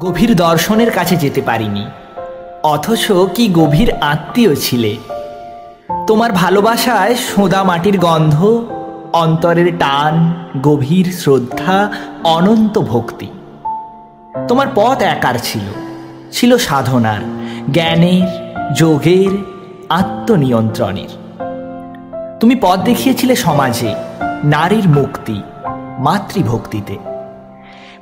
গভীর দর্শনের কাছে যেতে পারিনি, অথচ কি গভীর আত্মীয় ছিলে। তোমার ভালোবাসায় সোঁদা মাটির গন্ধ, অন্তরের টান, গভীর শ্রদ্ধা, অনন্ত ভক্তি। তোমার পথ একার ছিল, ছিল সাধনার, জ্ঞানের, যোগের, আত্মনিয়ন্ত্রণের। তুমি পথ দেখিয়েছিলে সমাজে, নারীর মুক্তি, মাতৃভক্তিতে।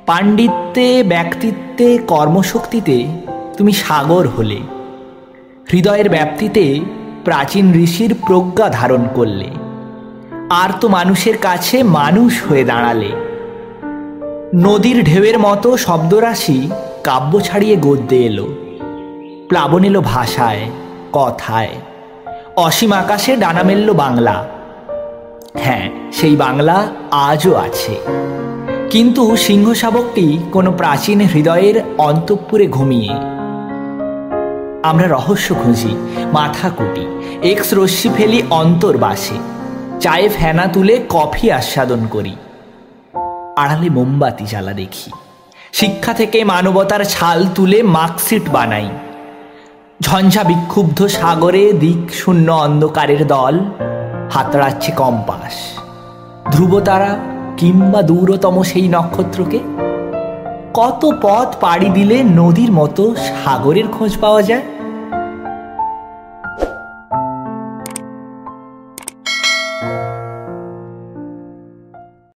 পাণ্ডিত্যে, ব্যক্তিত্বে, কর্মশক্তিতে তুমি সাগর হলে। হৃদয়ের ব্যাপ্তিতে প্রাচীন ঋষির প্রজ্ঞা ধারণ করলে। আর তো মানুষের কাছে মানুষ হয়ে দাঁড়ালে। নদীর ঢেউয়ের মতো শব্দরাশি কাব্য ছাড়িয়ে গদ্যে এলো, প্লাবন এলো ভাষায়, কথায়। অসীম আকাশে ডানা মেলল বাংলা। হ্যাঁ, সেই বাংলা আজও আছে, কিন্তু সিংহশাবকটি কোনো প্রাচীন হৃদয়ের অন্তঃপুরে ঘুমিয়ে। আমরা রহস্য খুঁজি, মাথা কুটি, এক্স রশ্মি ফেলি অন্তর্বাসে, চায়ে ফেনা তুলে কফি আস্বাদন করি, আড়ালে মোমবাতি জ্বালা দেখি। শিক্ষা থেকে মানবতার ছাল তুলে মার্কশিট বানাই। ঝঞ্ঝা বিক্ষুব্ধ সাগরে দিক শূন্য অন্ধকারের দল হাতড়াচ্ছে কম্পাস। ধ্রুবতারা কিংবা দূরতম সেই নক্ষত্রকে। কত পথ পাড়ি দিলে নদীর মতো সাগরের খোঁজ পাওয়া যায়।